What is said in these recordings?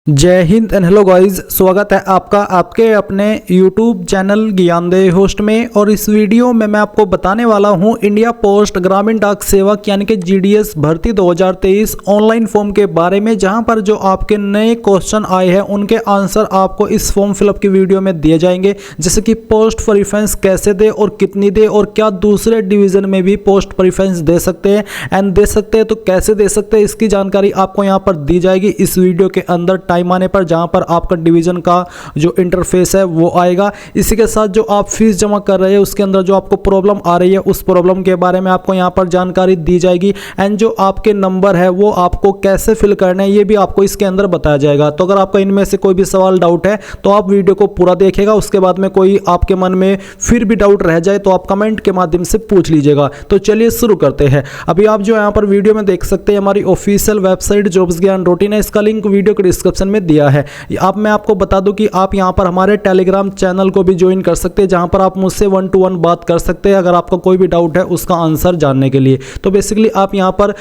जय Hind and hello guys, स्वागत है आपका आपके अपने YouTube चैनल ज्ञानदेव होस्ट में। और इस वीडियो में मैं आपको बताने वाला हूं इंडिया पोस्ट ग्रामीण डाक सेवक यानी कि GDS भर्ती 2023 ऑनलाइन फॉर्म के बारे में, जहां पर जो आपके नए क्वेश्चन आए हैं उनके आंसर आपको इस फॉर्म फिलअप की वीडियो में दिए जाएंगे। जैसे कि पोस्ट प्रेफरेंस कैसे दे और कितनी दे, और क्या दूसरे डिवीजन में भी पोस्ट प्रेफरेंस दे सकते हैं, एंड दे सकते हैं तो कैसे दे सकते हैं, इसकी जानकारी आपको यहाँ पर दी जाएगी इस वीडियो के अंदर टाइम आने पर, जहां पर आपका डिवीजन का जो इंटरफेस है वो आएगा। इसी के साथ जो आप फीस जमा कर रहे हैं उसके अंदर जो आपको प्रॉब्लम आ रही है उस प्रॉब्लम के बारे में आपको यहां पर जानकारी दी जाएगी, एंड जो आपके नंबर है वो आपको कैसे फिल करना है ये भी आपको इसके अंदर बताया जाएगा। तो अगर आपका इनमें से कोई भी सवाल डाउट है तो आप वीडियो को पूरा देखिएगा। उसके बाद में कोई आपके मन में फिर भी डाउट रह जाए तो आप कमेंट के माध्यम से पूछ लीजिएगा। तो चलिए शुरू करते हैं। अभी आप जो यहाँ पर वीडियो में देख सकते हैं हमारी ऑफिशियल वेबसाइट जॉब्स ज्ञान रूटीन है, इसका लिंक वीडियो के डिस्क्रिप्शन में दिया है। अब मैं आपको बता दूं कि आप यहां पर हमारे टेलीग्राम चैनल को भी ज्वाइन कर सकते हैं, जहां पर आप मुझसे 1 to 1 बात कर सकते हैं अगर आपका कोई भी डाउट है उसका आंसर जानने के लिए। तो बेसिकली आप यहां पर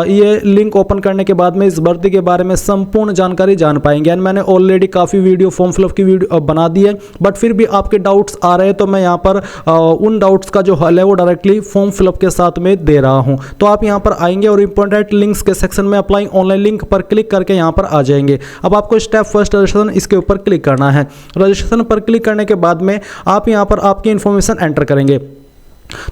ये लिंक ओपन करने के बाद में इस भर्ती के बारे में संपूर्ण जानकारी जान पाएंगे। एंड मैंने ऑलरेडी काफ़ी वीडियो फॉर्म फिलअप की वीडियो बना दी है, बट फिर भी आपके डाउट्स आ रहे हैं तो मैं यहाँ पर उन डाउट्स का जो हल है वो डायरेक्टली फॉर्म फिलअप के साथ में दे रहा हूँ। तो आप यहाँ पर आएंगे और इंपॉर्टेंट लिंक्स के सेक्शन में अप्लाई ऑनलाइन लिंक पर क्लिक करके यहाँ पर आ जाएंगे। अब आपको स्टेप फर्स्ट रजिस्ट्रेशन इसके ऊपर क्लिक करना है। रजिस्ट्रेशन पर क्लिक करने के बाद में आप यहां पर आपकी इंफॉर्मेशन एंटर करेंगे।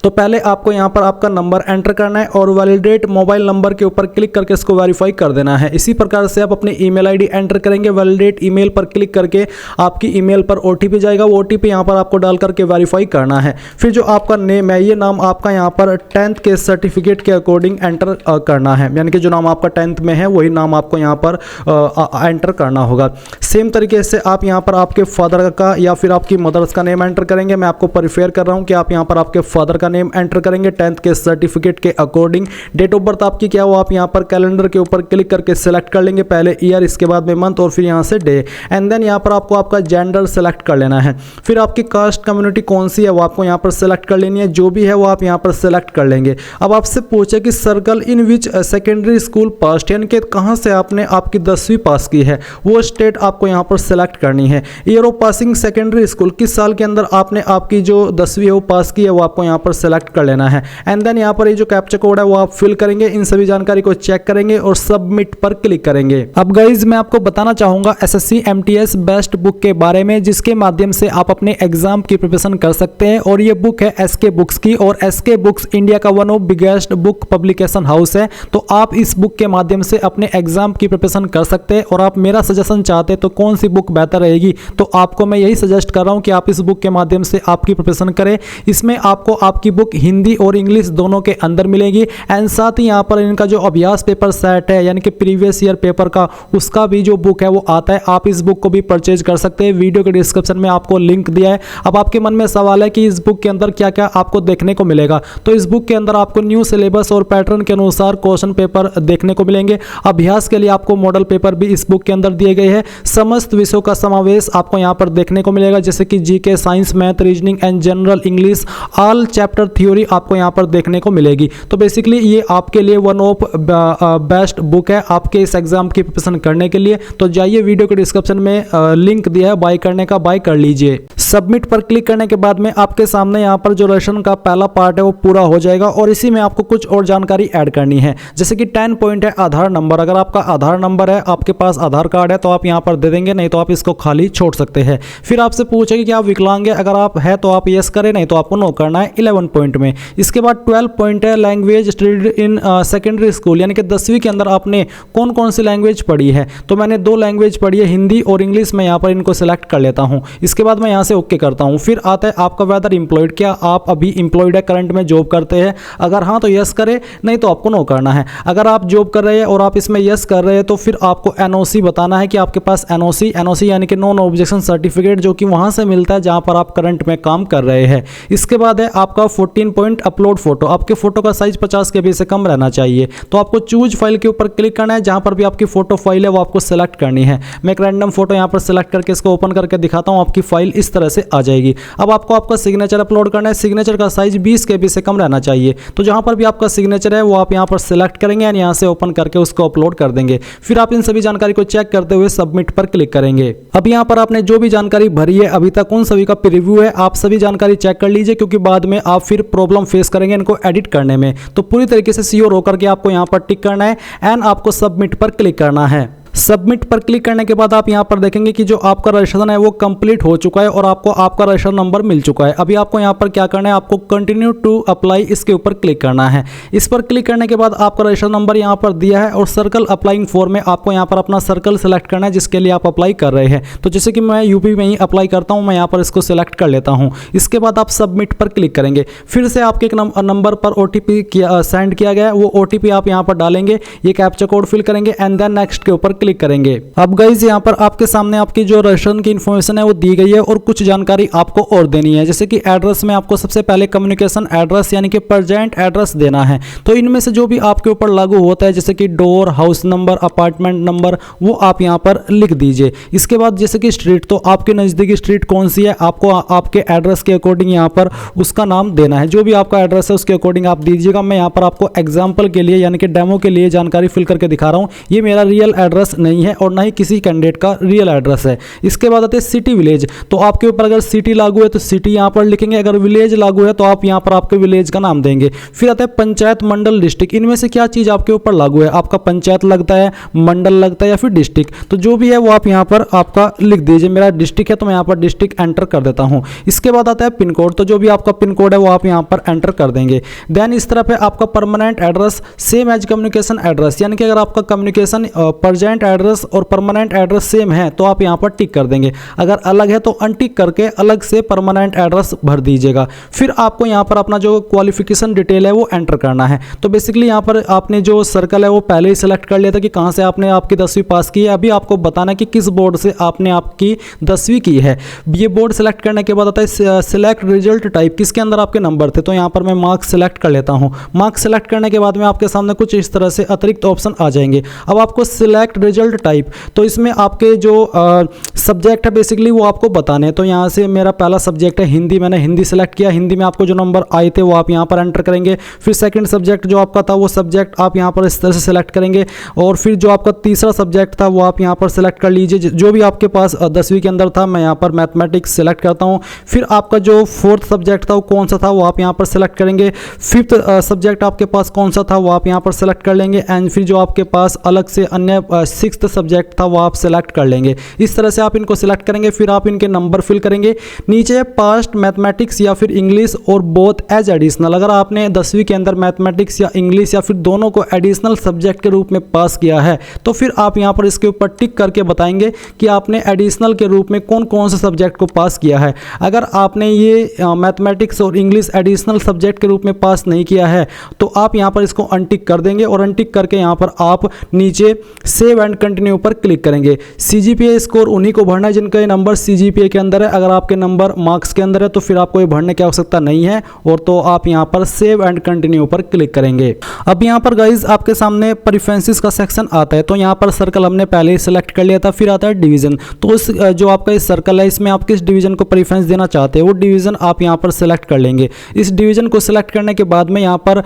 तो पहले आपको यहां पर आपका नंबर एंटर करना है और वैलिडेट मोबाइल नंबर के ऊपर क्लिक करके इसको वेरीफाई कर देना है। इसी प्रकार से आप अपनी ईमेल आईडी एंटर करेंगे। वैलिडेट ईमेल पर क्लिक करके आपकी ईमेल पर ओटीपी जाएगा, वो ओटीपी यहां पर आपको डाल करके वेरीफाई करना है। फिर जो आपका नेम है ये नाम आपका यहां पर 10th के सर्टिफिकेट के अकॉर्डिंग एंटर करना है, यानी कि जो नाम आपका 10th में है वही नाम आपको यहां पर एंटर करना होगा। सेम तरीके से आप यहां पर आपके फादर का या फिर आपकी मदर्स का नेम एंटर करेंगे। मैं आपको प्रिफेयर कर रहा हूं कि आप यहां पर आपके फादर का नेम एंटर करेंगे 10th के सर्टिफिकेट के अकॉर्डिंग। डेट ऑफ बर्थ आपकी क्या हो, आप यहां पर कैलेंडर के ऊपर क्लिक करके सिलेक्ट कर लेंगे, पहले ईयर, इसके बाद में मंथ और फिर यहां से डे। एंड देन यहां पर आपको आपका जेंडर सेलेक्ट कर लेना है। फिर आपकी कास्ट कम्युनिटी कौन सी है वो आपको यहां पर सेलेक्ट कर लेनी है, जो भी है वो आप यहां पर सेलेक्ट कर लेंगे। अब आपसे पूछे कि circle in which secondary school pass, यानी कि कहां से आपने आपकी 10वीं पास की है, वो स्टेट आपको यहां पर सेलेक्ट करनी है। Year of passing secondary school, किस साल के अंदर आपने आपकी जो 10वीं है वो पास की है वो आपको यहां पर सेलेक्ट कर लेना है। एंड देन यहाँ पर ये जो कैप्चा कोड है वो आप फिल करेंगे, इन सभी जानकारी को चेक करेंगे और सबमिट पर क्लिक करेंगे। अब गाइज मैं आपको बताना चाहूंगा SSC MTS बेस्ट बुक के बारे में, जिसके माध्यम से आप अपने एग्जाम की प्रिपरेशन कर सकते हैं। और ये बुक है SK बुक्स की, और SK बुक्स इंडिया का one of biggest book publication house है। तो आप इस बुक के माध्यम से अपने एग्जाम की प्रिपरेशन कर सकते हैं। और आप मेरा सजेशन चाहते हैं तो कौन सी बुक बेहतर रहेगी, तो आपको मैं यही सजेस्ट कर रहा हूं कि आप इस बुक के माध्यम से आपकी प्रिपरेशन करें। इसमें आपको आपकी बुक हिंदी और इंग्लिश दोनों के अंदर मिलेगी, एंड साथ ही यहाँ पर इनका जो अभ्यास पेपर सेट है यानी कि प्रीवियस ईयर पेपर का, उसका भी जो बुक है वो आता है। आप इस बुक को भी परचेज कर सकते हैं, वीडियो के डिस्क्रिप्शन में आपको लिंक दिया है। अब आपके मन में सवाल है कि इस बुक के अंदर क्या क्या आपको देखने को मिलेगा, तो इस बुक के अंदर आपको न्यू सिलेबस और पैटर्न के अनुसार क्वेश्चन पेपर देखने को मिलेंगे। अभ्यास के लिए आपको मॉडल पेपर भी इस बुक के अंदर दिए गए हैं। समस्त विषयों का समावेश आपको यहाँ पर देखने को मिलेगा, जैसे कि GK, science, math, reasoning and general English, all chapter theory आपको यहाँ पर देखने को मिलेगी। तो बेसिकली ये आपके लिए वन ऑफ बेस्ट बुक है आपके इस एग्जाम की प्रिपरेशन करने के लिए। तो जाइए, वीडियो के डिस्क्रिप्शन में लिंक दिया है बाय करने का, बाय कर लीजिए। सबमिट पर क्लिक करने के बाद में आपके सामने यहाँ पर जो रजिस्ट्रेशन का पहला पार्ट है वो पूरा हो जाएगा, और इसी में आपको कुछ और जानकारी ऐड करनी है। जैसे कि 10 पॉइंट है आधार नंबर। अगर आपका आधार नंबर है, आपके पास आधार कार्ड है तो आप यहाँ पर दे देंगे, नहीं तो आप इसको खाली छोड़ सकते हैं। फिर आपसे पूछेगी कि आप विकलांग है, अगर आप है तो आप यस करें, नहीं तो आपको नो करना है 11 पॉइंट में। इसके बाद 12 पॉइंट है language studied in secondary school, यानी कि 10वीं के अंदर आपने कौन कौन सी लैंग्वेज पढ़ी है। तो मैंने 2 लैंग्वेज पढ़ी है, हिंदी और इंग्लिश। मैं यहाँ पर इनको सेलेक्ट कर लेता हूँ। इसके बाद मैं यहाँ से ओके करता हूँ। फिर आता है आपका वेदर एम्प्लॉयड, क्या आप अभी एम्प्लॉयड है, करंट में जॉब करते हैं। अगर हाँ तो यस करें, नहीं तो आपको नो करना है। अगर आप जॉब कर रहे हैं और आप इसमें यस कर रहे हैं तो फिर आपको NOC बताना है कि आपके पास NOC यानी कि नॉन ऑब्जेक्शन सर्टिफिकेट, जो कि वहाँ से मिलता है जहाँ पर आप करंट में काम कर रहे हैं। इसके बाद है आपका 14 पॉइंट अपलोड फोटो, आपके फोटो का साइज 50 KB से कम रहना चाहिए। तो आपको चूज फाइल के ऊपर क्लिक करना है, जहां पर भी आपकी फोटो फाइल है वो आपको सेलेक्ट करनी है। मैं एक रैंडम फोटो यहां पर सेलेक्ट करके इसको ओपन करके दिखाता हूं, आपकी फाइल इस तरह से आ जाएगी। अब आपको आपका सिग्नेचर अपलोड करना है, सिग्नेचर का साइज 20 KB से कम रहना चाहिए। तो जहां पर भी आपका सिग्नेचर है वो आप यहां पर सेलेक्ट करेंगे और यहां से ओपन करके उसको अपलोड कर देंगे। फिर आप इन सभी जानकारी को चेक करते हुए सबमिट पर क्लिक करेंगे। अब यहां पर आपने जो भी जानकारी भरी है अभी तक उन सभी का प्रीव्यू है, आप सभी जानकारी चेक कर लीजिए, क्योंकि बाद में आप फिर प्रॉब्लम फेस करेंगे इनको एडिट करने में। तो पूरी तरीके से श्योर होकर के आपको यहां पर टिक करना है एंड आपको सबमिट पर क्लिक करना है। सबमिट पर क्लिक करने के बाद आप यहां पर देखेंगे कि जो आपका रजिस्ट्रेशन है वो कंप्लीट हो चुका है और आपको आपका रजिस्ट्रेशन नंबर मिल चुका है। अभी आपको यहां पर क्या करना है, आपको कंटिन्यू टू अप्लाई इसके ऊपर क्लिक करना है। इस पर क्लिक करने के बाद आपका रजिस्ट्रेशन नंबर यहां पर दिया है और सर्कल अप्लाइंग फॉर्म में आपको यहां पर अपना सर्कल सेलेक्ट करना है जिसके लिए आप अप्लाई कर रहे हैं। तो जैसे कि मैं यूपी में ही अप्लाई करता हूं, मैं यहां पर इसको सिलेक्ट कर लेता हूं। इसके बाद आप सबमिट पर क्लिक करेंगे। फिर से आपके एक नंबर पर OTP सेंड किया गया है, वो OTP आप यहां पर डालेंगे, ये कैप्चा कोड फिल करेंगे एंड देन नेक्स्ट के ऊपर क्लिक करेंगे। अब गाइस यहाँ पर आपके सामने आपकी जो रजिस्ट्रेशन की इन्फॉर्मेशन है वो दी गई है और कुछ जानकारी आपको और देनी है। जैसे कि एड्रेस में आपको सबसे पहले कम्युनिकेशन एड्रेस यानी कि प्रेजेंट एड्रेस देना है। तो इनमें से जो भी आपके ऊपर लागू होता है जैसे कि door, house number, apartment number, वो आप यहाँ पर लिख दीजिए। इसके बाद जैसे कि स्ट्रीट, तो आपके नज़दीकी स्ट्रीट कौन सी है आपको आपके एड्रेस के अकॉर्डिंग यहाँ पर उसका नाम देना है। जो भी आपका एड्रेस है उसके अकॉर्डिंग आप दीजिएगा। मैं यहाँ पर आपको एग्जाम्पल के लिए यानी कि डेमो के लिए जानकारी फिल करके दिखा रहा हूँ। ये मेरा रियल एड्रेस नहीं है और ना ही किसी कैंडिडेट का रियल एड्रेस है। इसके बाद आते हैं सिटी विलेज, तो आपके ऊपर अगर सिटी लागू है तो सिटी यहां पर लिखेंगे, अगर विलेज लागू है तो आप यहां पर आपके विलेज का नाम देंगे। फिर आता है पंचायत, मंडल, डिस्ट्रिक्ट, इनमें से क्या चीज आपके ऊपर लागू है, आपका पंचायत लगता है, मंडल लगता है या फिर डिस्ट्रिक्ट, तो जो भी है वो आप यहां पर आपका लिख दीजिए। मेरा डिस्ट्रिक्ट है तो मैं यहां पर डिस्ट्रिक्ट एंटर कर देता हूं। इसके बाद आता है पिन कोड, तो जो भी आपका पिन कोड है वो आप यहां पर एंटर कर देंगे। देन इस तरफ है आपका permanent address same as communication address, यानी कि अगर आपका कम्युनिकेशन प्रेजेंट एड्रेस और परमानेंट एड्रेस सेम है तो आप यहां पर टिक कर देंगे, अगर अलग है तो अनटिक करके अलग से परमानेंट एड्रेस भर दीजिएगा। फिर आपको यहां पर अपना जो क्वालिफिकेशन डिटेल है वो एंटर करना है। तो बेसिकली यहां पर आपने जो सर्कल है वो पहले ही सिलेक्ट कर लिया था कि कहां से आपने आपकी 10वीं पास की है। अभी आपको बताना कि किस बोर्ड से आपने आपकी 10वीं की है। ये बोर्ड सेलेक्ट करने के बाद आता है सिलेक्ट रिजल्ट टाइप, किसके अंदर आपके नंबर थे, तो यहां पर मैं मार्क्स सेलेक्ट कर लेता हूं। मार्क्स सेलेक्ट करने के बाद में आपके सामने कुछ इस तरह से अतिरिक्त ऑप्शन आ जाएंगे। अब आपको सिलेक्ट रिजल्ट टाइप, तो इसमें आपके जो सब्जेक्ट है बेसिकली वो आपको बताने हैं। तो यहाँ से मेरा पहला सब्जेक्ट है हिंदी, मैंने हिंदी सेलेक्ट किया। हिंदी में आपको जो नंबर आए थे वो आप यहाँ पर एंटर करेंगे। फिर सेकंड सब्जेक्ट जो आपका था वो सब्जेक्ट आप यहाँ पर इस तरह से सेलेक्ट करेंगे और फिर जो आपका तीसरा सब्जेक्ट था वो आप यहाँ पर सेलेक्ट कर लीजिए, जो भी आपके पास 10वीं के अंदर था। मैं यहाँ पर मैथमेटिक्स सेलेक्ट करता हूँ। फिर आपका जो फोर्थ सब्जेक्ट था वो कौन सा था वो आप यहाँ पर सेलेक्ट करेंगे। फिफ्थ सब्जेक्ट आपके पास कौन सा था वो आप यहाँ पर सेलेक्ट कर लेंगे एंड फिर जो आपके पास अलग से अन्य सिक्स्थ सब्जेक्ट था वो आप सेलेक्ट कर लेंगे। इस तरह से आप इनको सिलेक्ट करेंगे। फिर आप इनके नंबर फिल करेंगे। नीचे पास्ट, मैथमेटिक्स या फिर इंग्लिश और बोथ एज एडिशनल, अगर आपने 10वीं के अंदर मैथमेटिक्स या इंग्लिश या फिर दोनों को एडिशनल सब्जेक्ट के रूप में पास किया है तो फिर आप यहाँ पर इसके ऊपर टिक करके बताएंगे कि आपने एडिशनल के रूप में कौन कौन से सब्जेक्ट को पास किया है। अगर आपने ये मैथमेटिक्स और इंग्लिश एडिशनल सब्जेक्ट के रूप में पास नहीं किया है तो आप यहाँ पर इसको अनटिक कर देंगे और अनटिक करके यहाँ पर आप नीचे सेव एंड कंटिन्यू पर क्लिक करेंगे। CGPA स्कोर उन्हीं को भरना है जिनका ये नंबर CGPA के अंदर है। अगर आपके नंबर मार्क्स के अंदर है तो फिर आपको ये भरने की आवश्यकता नहीं है और तो आप यहाँ पर सेव एंड कंटिन्यू पर क्लिक करेंगे। अब यहाँ पर गाइज आपके सामने प्रेफरेंसेस का सेक्शन आता है। तो यहाँ पर सर्कल हमने पहले ही सिलेक्ट कर लिया था। फिर आता है डिवीजन, तो उस जो आपका इस सर्कल है इसमें आप किस डिवीजन को प्रेफरेंस देना चाहते हैं वो डिवीजन आप यहाँ पर सिलेक्ट कर लेंगे। इस डिवीजन को सिलेक्ट करने के बाद में यहाँ पर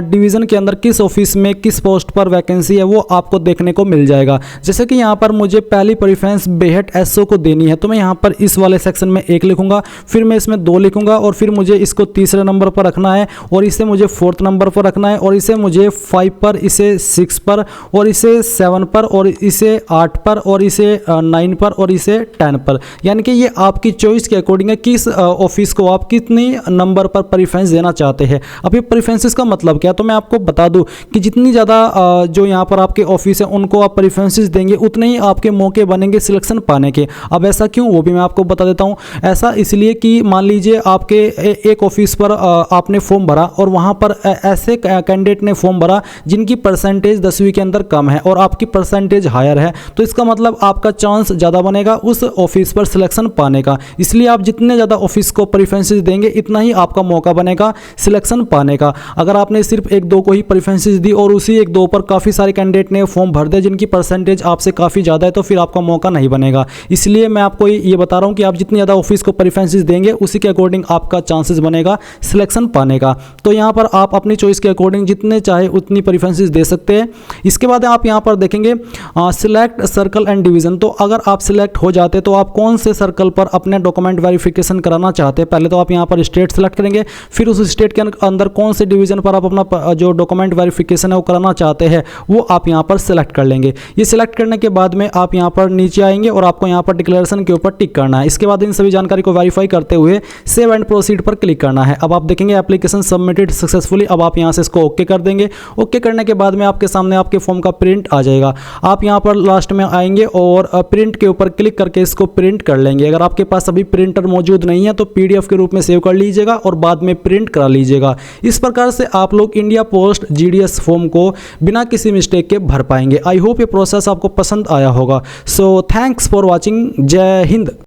डिवीजन के अंदर किस ऑफिस में किस पोस्ट पर वैकेंसी है वो आपको देखने को मिल जाएगा। जैसे कि यहाँ पर मुझे पहली प्रेफरेंस बेहट SO को देनी है तो मैं यहाँ पर इस वाले सेक्शन में 1 लिखूंगा, फिर मैं इसमें 2 लिखूंगा और फिर मुझे इसको तीसरे नंबर पर रखना है और इसे मुझे 4th नंबर पर रखना है और इसे मुझे 5 पर, इसे 6 पर और इसे 7 पर और इसे 8 पर और इसे 9 पर और इसे 10 पर। यानी कि ये आपकी चॉइस के अकॉर्डिंग है किस ऑफिस को आप कितनी नंबर पर प्रेफरेंस देना चाहते हैं। अब ये प्रेफरेंसेस का मतलब क्या है तो मैं आपको बता दूं कि जितनी ज़्यादा जो यहाँ पर आपके ऑफिस है उनको आप प्रेफरेंसेस देंगे उतने ही आपके मौके बनेंगे सिलेक्शन पाने के। अब ऐसा क्यों, वो भी मैं आपको बता देता हूँ। ऐसा इसलिए कि मान लीजिए आपके एक ऑफिस पर आपने फॉर्म भरा और वहाँ पर ऐसे कैंडिडेट ने फॉर्म भरा जिनकी परसेंटेज 10वीं के अंदर कम है और आपकी परसेंटेज हायर है, तो इसका मतलब आपका चांस ज़्यादा बनेगा उस ऑफिस पर सिलेक्शन पाने का। इसलिए आप जितने ज़्यादा ऑफिस को प्रेफरेंसेस देंगे इतना ही आपका मौका बनेगा सिलेक्शन पाने का। अगर आपने सिर्फ एक दो को ही प्रेफरेंसेस दी और उसी एक दो पर काफ़ी सारे कैंडिडेट ने फॉर्म भर दिया जिनकी परसेंटेज आपसे काफ़ी ज़्यादा है, तो फिर आपका मौका नहीं बनेगा। इसलिए मैं आपको ये बता रहा हूँ कि आप जितनी ज़्यादा ऑफिस को प्रेफरेंसेस देंगे उसी के अकॉर्डिंग आपका चांसेस बनेगा सिलेक्शन पाने का। तो यहाँ पर आप अपनी चॉइस के अकॉर्डिंग जितने चाहे उतनी प्रेफरेंसेस दे सकते हैं। इसके बाद आप यहाँ पर देखेंगे सिलेक्ट सर्कल एंड डिवीज़न। तो अगर आप सिलेक्ट हो जाते तो आप कौन से सर्कल पर अपने डॉक्यूमेंट वेरिफिकेशन कराना चाहते हैं, पहले तो आप यहाँ पर स्टेट सेलेक्ट करेंगे, फिर उस स्टेट के अंदर कौन से डिवीज़न पर आप अपना जो डॉक्यूमेंट वेरिफिकेशन है वो कराना चाहते हैं वो आप यहाँ पर सिलेक्ट कर लेंगे। ये सिलेक्ट करने के बाद में आप यहाँ पर नीचे आएंगे और आपको यहाँ पर डिक्लेरेशन के ऊपर टिक करना है। इसके बाद इन सभी जानकारी को वेरीफाई करते हुए सेव एंड प्रोसीड पर क्लिक करना है। अब आप देखेंगे एप्लीकेशन सबमिटेड सक्सेसफुली। अब आप यहाँ से इसको ओके कर देंगे। ओके करने के बाद में आपके सामने आपके फॉर्म का प्रिंट आ जाएगा। आप यहाँ पर लास्ट में आएंगे और प्रिंट के ऊपर क्लिक करके इसको प्रिंट कर लेंगे। अगर आपके पास अभी प्रिंटर मौजूद नहीं है तो PDF के रूप में सेव कर लीजिएगा और बाद में प्रिंट करा लीजिएगा। इस प्रकार से आप लोग इंडिया पोस्ट GDS फॉर्म को बिना किसी मिस्टेक के भर पाएंगे। आई होप ये प्रोसेस आपको पसंद आया होगा। So thanks for watching. जय हिंद।